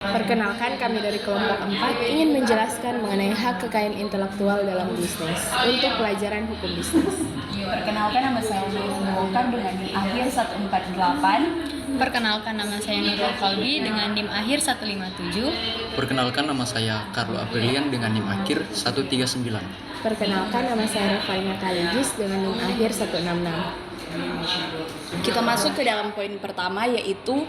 Perkenalkan, kami dari kelompok 4 ingin menjelaskan mengenai hak kekayaan intelektual dalam bisnis untuk pelajaran hukum bisnis. Perkenalkan, nama saya Nurul Bongkar dengan NIM akhir 148. Perkenalkan, nama saya Nurul Kalbi dengan NIM akhir 157. Perkenalkan, nama saya Carlo Aprilian dengan NIM akhir 139. Perkenalkan, nama saya Revalina Kaligis dengan NIM akhir 166. Kita masuk ke dalam poin pertama, yaitu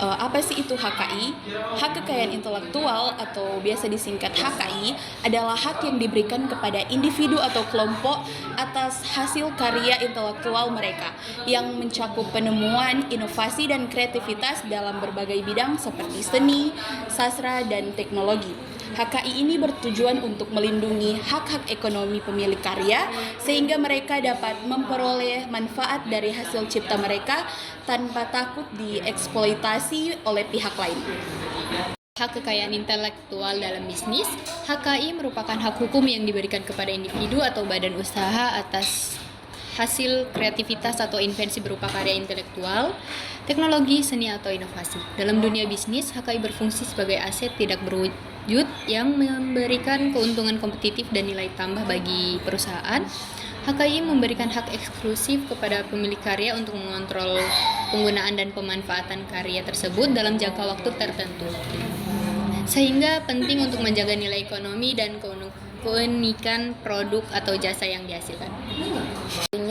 apa sih itu HKI? Hak kekayaan intelektual atau biasa disingkat HKI adalah hak yang diberikan kepada individu atau kelompok atas hasil karya intelektual mereka yang mencakup penemuan, inovasi, dan kreativitas dalam berbagai bidang seperti seni, sastra, dan teknologi. HKI ini bertujuan untuk melindungi hak-hak ekonomi pemilik karya sehingga mereka dapat memperoleh manfaat dari hasil cipta mereka tanpa takut dieksploitasi oleh pihak lain. Hak kekayaan intelektual dalam bisnis, HKI merupakan hak hukum yang diberikan kepada individu atau badan usaha atas hasil kreativitas atau invensi berupa karya intelektual, teknologi, seni, atau inovasi. Dalam dunia bisnis, HKI berfungsi sebagai aset tidak berwujud yang memberikan keuntungan kompetitif dan nilai tambah bagi perusahaan. HKI memberikan hak eksklusif kepada pemilik karya untuk mengontrol penggunaan dan pemanfaatan karya tersebut dalam jangka waktu tertentu. Sehingga penting untuk menjaga nilai ekonomi dan keunikan produk atau jasa yang dihasilkan.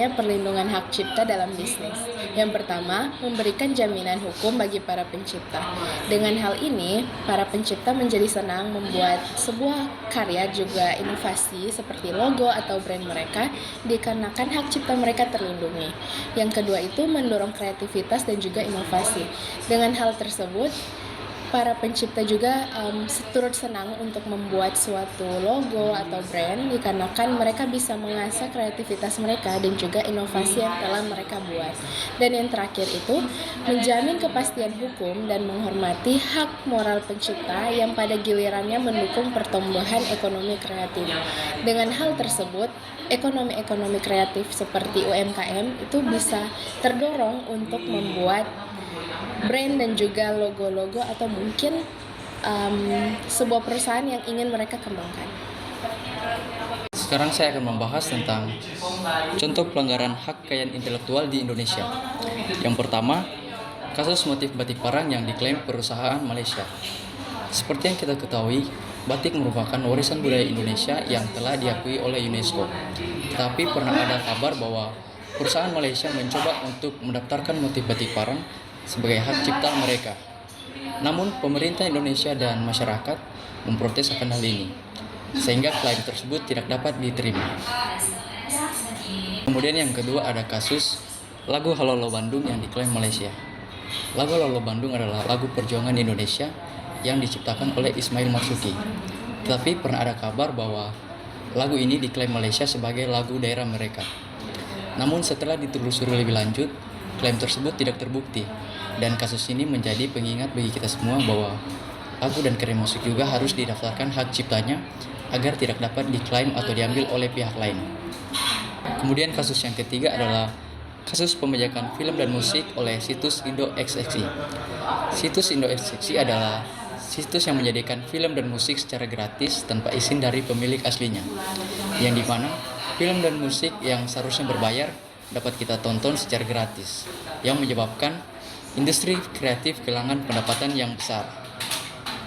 Perlindungan hak cipta dalam bisnis. Yang pertama, memberikan jaminan hukum bagi para pencipta. Dengan hal ini, para pencipta menjadi senang membuat sebuah karya juga inovasi seperti logo atau brand mereka dikarenakan hak cipta mereka terlindungi. Yang kedua itu mendorong kreativitas dan juga inovasi. Dengan hal tersebut, para pencipta juga turut senang untuk membuat suatu logo atau brand dikarenakan mereka bisa mengasah kreativitas mereka dan juga inovasi yang telah mereka buat. Dan yang terakhir itu menjamin kepastian hukum dan menghormati hak moral pencipta yang pada gilirannya mendukung pertumbuhan ekonomi kreatif. Dengan hal tersebut, ekonomi kreatif seperti UMKM itu bisa terdorong untuk membuat brand dan juga logo-logo atau mungkin sebuah perusahaan yang ingin mereka kembangkan. Sekarang saya akan membahas tentang contoh pelanggaran hak kekayaan intelektual di Indonesia. Yang pertama, kasus motif batik parang yang diklaim perusahaan Malaysia. Seperti yang kita ketahui, batik merupakan warisan budaya Indonesia yang telah diakui oleh UNESCO. Tetapi pernah ada kabar bahwa perusahaan Malaysia mencoba untuk mendaftarkan motif batik parang sebagai hak cipta mereka. Namun pemerintah Indonesia dan masyarakat memprotes akan hal ini, sehingga klaim tersebut tidak dapat diterima. Kemudian yang kedua ada kasus lagu Halo Halo Bandung yang diklaim Malaysia. Lagu Halo Halo Bandung adalah lagu perjuangan Indonesia yang diciptakan oleh Ismail Marzuki. Tetapi pernah ada kabar bahwa lagu ini diklaim Malaysia sebagai lagu daerah mereka. Namun setelah ditelusuri lebih lanjut, klaim tersebut tidak terbukti, dan kasus ini menjadi pengingat bagi kita semua bahwa lagu dan karya musik juga harus didaftarkan hak ciptanya agar tidak dapat diklaim atau diambil oleh pihak lain. Kemudian kasus yang ketiga adalah kasus pembajakan film dan musik oleh situs Indo XXI. Situs Indo XXI adalah situs yang menjadikan film dan musik secara gratis tanpa izin dari pemilik aslinya, yang dimana film dan musik yang seharusnya berbayar dapat kita tonton secara gratis, yang menyebabkan industri kreatif kehilangan pendapatan yang besar.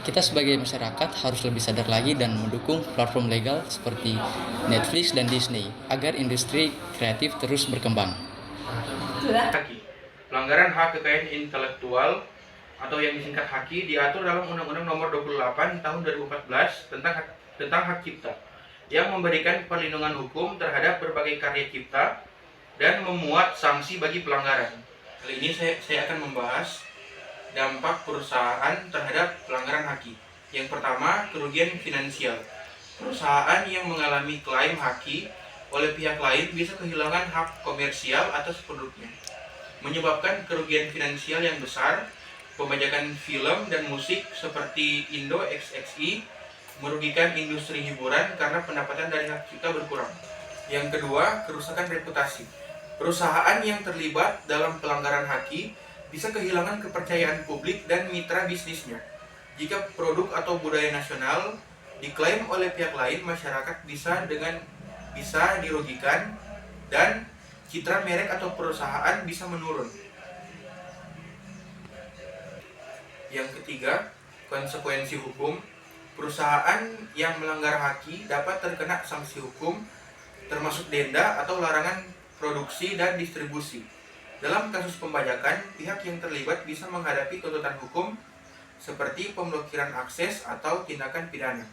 Kita sebagai masyarakat harus lebih sadar lagi dan mendukung platform legal seperti Netflix dan Disney agar industri kreatif terus berkembang. Pelanggaran hak kekayaan intelektual atau yang disingkat HAKI diatur dalam Undang-Undang Nomor 28 Tahun 2014 tentang hak cipta yang memberikan perlindungan hukum terhadap berbagai karya cipta dan memuat sanksi bagi pelanggaran. Kali ini saya akan membahas dampak perusahaan terhadap pelanggaran HAKI. Yang pertama, kerugian finansial. Perusahaan yang mengalami klaim HAKI oleh pihak lain bisa kehilangan hak komersial atas produknya, menyebabkan kerugian finansial yang besar. Pembajakan film dan musik seperti Indo XXI merugikan industri hiburan karena pendapatan dari hak cipta berkurang. Yang kedua, kerusakan reputasi. Perusahaan yang terlibat dalam pelanggaran HAKI bisa kehilangan kepercayaan publik dan mitra bisnisnya. Jika produk atau budaya nasional diklaim oleh pihak lain, masyarakat bisa dirugikan dan citra merek atau perusahaan bisa menurun. Yang ketiga, konsekuensi hukum. Perusahaan yang melanggar haki dapat terkena sanksi hukum, termasuk denda atau larangan produksi dan distribusi. Dalam kasus pembajakan, pihak yang terlibat bisa menghadapi tuntutan hukum seperti pemblokiran akses atau tindakan pidana.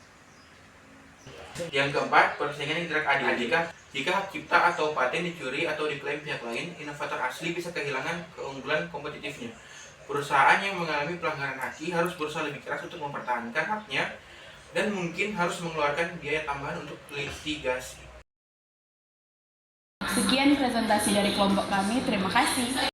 Yang keempat, persaingan yang tidak adil. Jika hak cipta atau paten dicuri atau diklaim pihak lain, inovator asli bisa kehilangan keunggulan kompetitifnya. Perusahaan yang mengalami pelanggaran haki harus berusaha lebih keras untuk mempertahankan haknya dan mungkin harus mengeluarkan biaya tambahan untuk litigasi. Sekian presentasi dari kelompok kami. Terima kasih.